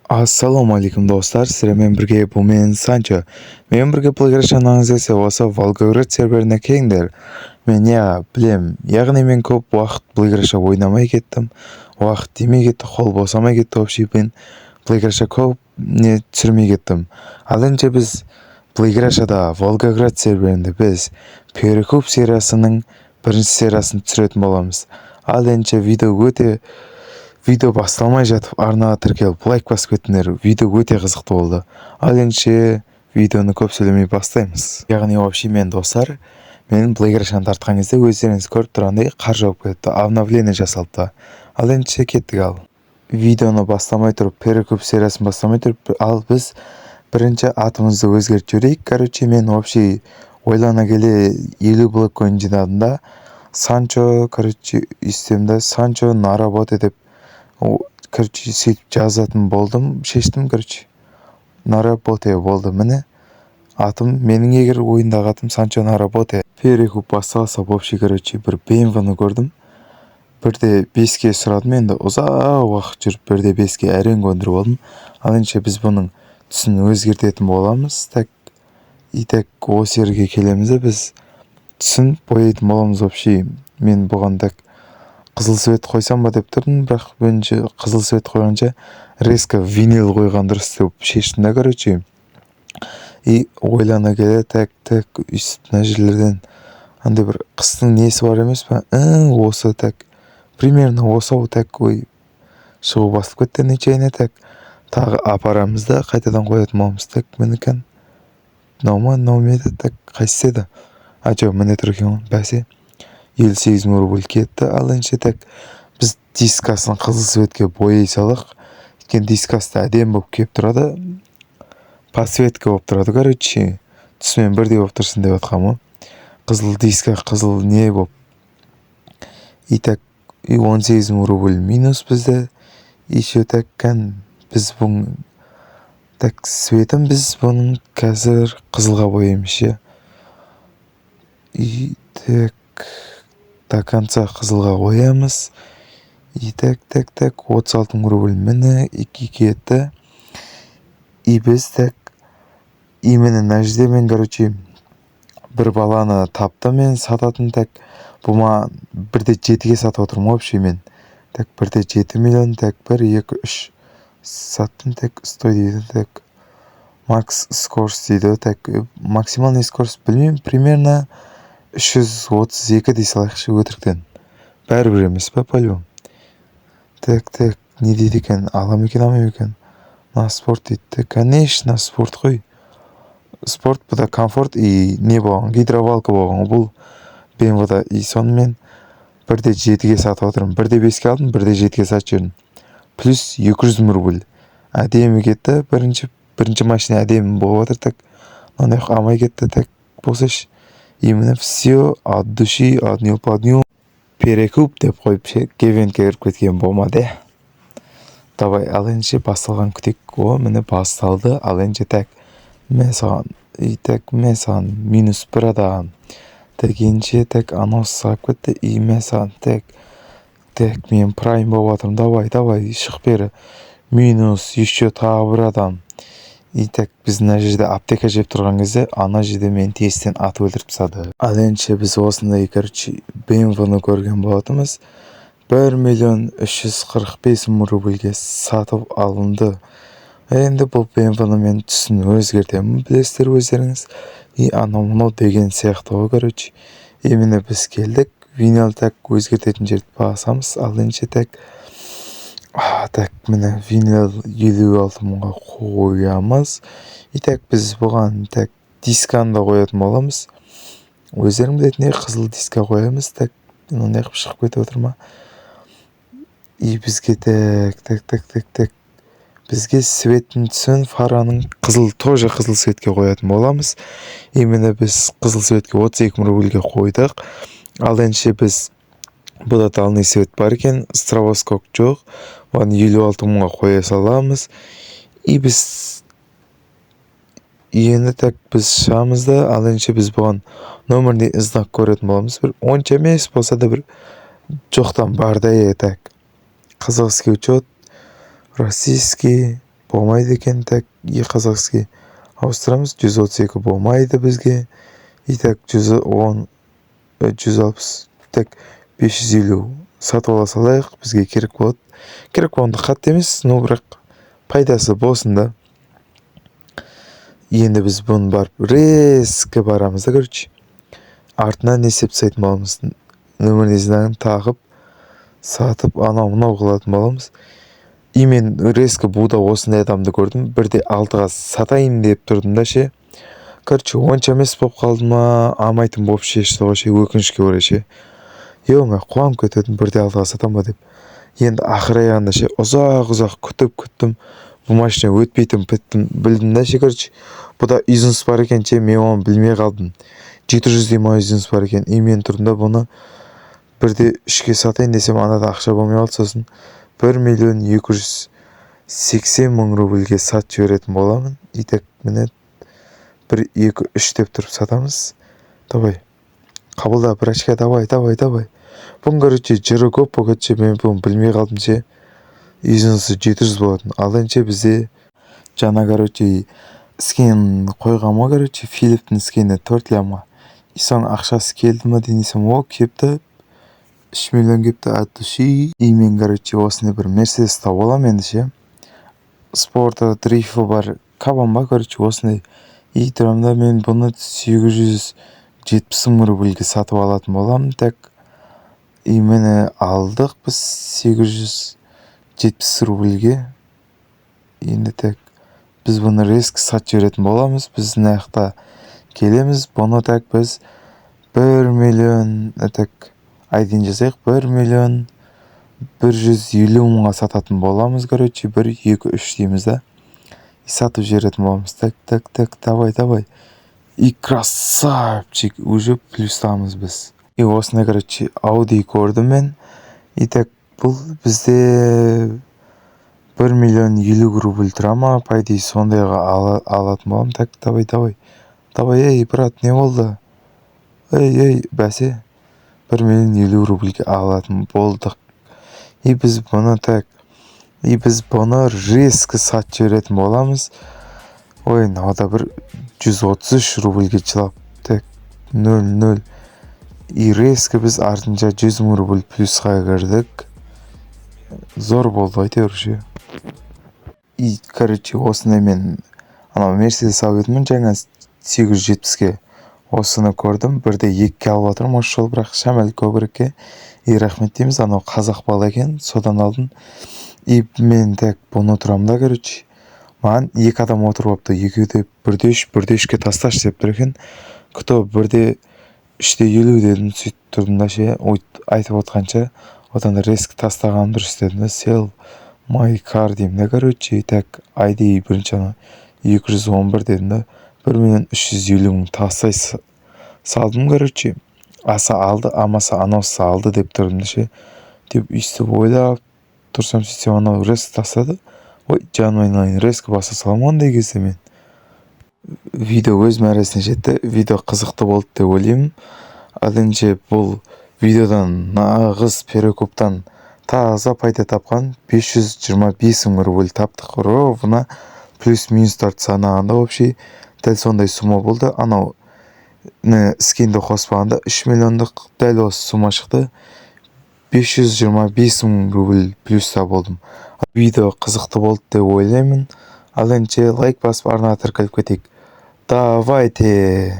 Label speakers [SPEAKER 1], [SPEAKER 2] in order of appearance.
[SPEAKER 1] Assalomu alaykum do'stlar, sizlarмен birga bu men Sancho. Men birga playgrashganlaringiz esa o'sha Volgograd serverine kengdir. Men bilem, ya'ni men ko'p vaqt playgrashga o'ynamay ketdim. Vaqt demay ketdi, qo'l bosamay ketdi, вообще men playgrashga ko'p ne tushirmay ketdim. Alınca biz playgrashda Volgograd serverinde biz Perekup seriyasining birinchi seriyasini tushiradigan bo'lamiz. Alınca video басталмай жатып арнаға тіркеліп лайк басып кеттіңдер. Видео өте қызықты болды. Ал енді видеоны көп сөйлемей бастаймыз. Яғни вообще мен достар, менің playgrash'ан тартқан кезде өздеріңіз көріп тұрғандай қар жауып кетті, обновление жасалды. Ал енді кеттік ал. Видеоны бастамай тұрып, Перекуп сериясын бастамай тұрып, ал біз бірінші атымызды өзгертіп жіберейік. Короче, мен вообще ойлана келе 50 блок коин жинадым да, Санчо, короче, үстемде Санчо на работе деп короче сөйтіп жазатын болдым, шештім, короче на работе болды. Міне атым, менің егер ойындағы атым Санчо на работе. Перекуп басталса вообще, короче, бір BMW-ны көрдім, бірде 5-ке сұрадым, енді ұзақ уақыт жүріп бірде 5-ке әрең көндіріп болдым. Ал енді біз бұның түсін өзгертетін боламыз. Осы жерге келеміз, біз түсін бояйтын боламыз. Вообще мен бұған қызыл свет қойсам ба деп тұрдым, бірақ бенже қызыл свет қойғанша резко винил қойған дұрыс деп шештім да, короче. И ойлана келе мына жерлерден андай бір қыстың несі бар емес па? Осы примерно осы ой шығу басылып кетті нечайына тағы апарамыз да қайтадан қоятын боламыз. Мінекен наумеді қайсысы еді? Жоқ, міне тұр екен, бәсе 58 мың рубль кетті. Ал енді біз дискасын қызыл светке бояй салақ. Өйткені дискасы әдемі болып келіп тұрады, подсветка болып тұрады, короче, түсімен бірдей болып тұрсын деп отқам. Қызыл диска, қызыл не болып. И 18 мың рубль минус бізде. Еще біз бұның светім біз бұның қазір қызылға бояймыз. И до конца қызылға қоямыз. И 36 мың рубль міне 2 кетті. И біз именно мына жерде мен, короче, бір баланы таптым мен сататын. Бұма бірде 7-ге сатып отырмын вообще мен. Бірде 7 миллион, 1, 2, 3 саттым. Стой дейді, макс скорс дейді. Максимальный скорс білмеймін, примерно 332 дей салайықшы өтіріктен. Бәрібір емес па, по-любому. Не дейді екен, алам екен, алмай екен. На спорт дейді. Конечно, спорт қой. Спорт бұда комфорт и не болған, гидровалка болған. Бұл BMW-да. И сонымен бірде 7-ге сатып отырмын. Бірде 5-ке алдым, бірде 7-ге сатып жүрдім. Плюс 200 мың рубль. Әдемі кетті. Бірінші машина әдемі болып отыр. Мынандай алмай кетті. Болсаш. Именно все от души, от нее под нее. Перекуп деп қойып кевенке кіріп кеткен болмады. Давай, ал енді басталған күтек. Міне басталды. Ал енді мен саған минус 1 адам. Енше анонс сағып кетті. И мен саған мен прайм болып атырым. Давай, шық бері. Минус, еще тағы 1 адам. И біз мына жерде аптека жеп тұрған кезде, ана жерде мен тестен атып өлтіріп тастады. Ал енді біз осындай, короче, BMW-ны көрген болатымыз. 1,345 мың рубльге сатып алынды. Енді бұл BMW-ны мен түсін өзгертемін, білесіздер өздеріңіз. И анау деген сияқты ғой, короче. Именно біз келдік, винил өзгертетін жерді басамыз. Ал енді міне винил 56 мыңға қоямыз. И біз бұған дисканы да қоятын боламыз. Өздерің білетіндей қызыл диска қоямыз. Мынандай қып шығып кетіп отыр ма? И бізге бізге светтің түсін фараның тоже қызыл светке қоятын боламыз. Именно біз қызыл светке 32 мың рубльге қойдық. Ал енді біз бұда далный свет бар екен, стробоскоп жоқ. Оны 56 мыңға қоя саламыз. И біз енді біз шығамызды. Ал енді біз бұған номерный знак көретін боламыз. Бір онша емес болса да бір жоқтан бардай. Қазақский учет, российский, болмайды екен. Так казахский ауыстырамыз. 132 болмайды бізге. И так 110 160 так 550 сатып ала салайық, бізге керек болады. Керек болғанда қатты емес, но бірақ пайдасы болсын да. Енді біз бұны барып резко барамыз да, короче. Артынан не істеп тастайтын боламыз. Нөміріне знагын тағып, сатып, анау-мынау қылатын боламыз. И мен резко буда осындай адамды көрдім. Бірде 6-ға сатайын деп тұрдым да ше. Короче, онша емес болып қалды ма, амайтын болып шешті ғой ше, өкінішке орай ше. Мен қуанып кетедім, бірде 6-ға сатам ба деп. Енді ақыр аяғында ше, ұзақ күттім. Бұл машина өтпейтін білдім да ше, короче. Бұда үзінс бар екен ше, мен оны білмей қалдым. 700 ма үзінс бар екен. И мен тұрдым да бұны бірде 3-ге сатайын десем, анада ақша болмай қалды, сосын 1.280.000 рубльге сатып жіберетін боламын. И так міне 1, 2, 3 деп тұрып сатамыз. Давай. Қабылда, бір очка, давай. Бұның, короче, жыры көп покетше, мен бұны білмей қалдым ше. Үзінсі 700 болатын. Ал енді бізде жаңа, короче, скен қойған ма, короче, Филиптің скені 4 лямға. И соң ақшасы келді ма денесем, о, кепті. 3 миллион кепті, от души. И мен, короче, осыны бір Мерседес тауып алам енді ше. Спорта, дрифі бар, кабан ба, короче, осындай. И тұрамда мен бұны 870.000 рубльге сатып алатын болам. Так, и мені алдық біз 870 рубльге. Енді так, біз бұны резко сатып жіберетін боламыз. Біз наяқта келеміз. Бұны так біз 1 миллион, так, айден жазайық, 1.150.000-ға сататын боламыз, короче, 1, 2, 3 дейміз да. И сатып жіберетін боламыз. Так, давай. И красавчик, уже плюстамыз біз. И осындай, короче, Ауди көрдім мен. И так, бұл бізде 1.050.000 рубль тұра ма, пайдей сондайға алатын болам. Так, давай. Ей, брат, не болды? Ей, бәсе. 1.050.000 рубльге алатын болдық. И біз бұны резко сатып жіберетін боламыз. Ой, науда бір 133 рубльге жылап. Так, 0. И резко біз артынша 100.000 рубль плюсқа кірдік. Зор болды, айтыр ше. И, короче, осындай мен Мерседес алып едім, жаңа 870-ге. Осыны көрдім, бірде 2-ке алып атырым, осы жол, бірақ шамәл көбірекке. И рахмет дейміз, анау қазақ бала екен, содан алдым. И мен так бұны тұрам да, короче. Маған 2 адам отырып апты, 2-де 1-де 3-ке тасташ деп тұр екен. Күті 1-де 3-де 50 дедім, сөйтіп тұрдым да ше, айтып отқанша, одан да резкі тастағаным дұрыс дедім да, сел, my car деймін да, короче. Так, ID бірінші ана 211 дедім да. 1.350.000 тастай салдым, короче. Аса алды, амаса анаусы алды деп тұрдым ше. Деп үстіп ойлап тұрсам, сөйтсем анау резко тастады. Ой, жаным айналайын, резко баса салам ондай кезде мен. Видео өз мәресіне жетті. Видео қызықты болды деп ойлаймын. Адынше бұл видеодан нағыз перекуптан таза пайда тапқан 525.000 рубль таптық. Ровно плюс-минустарды санағанда вообще дәл сондай сума болды. Анау скенді қоспағанда 3 миллиондық дәл осы сума шықты. 525.000 рубль плюста болдым. Видео қызықты болды деп ойлаймын. Ал енді лайк басып арнаға тіркеліп кетейік. Давайте!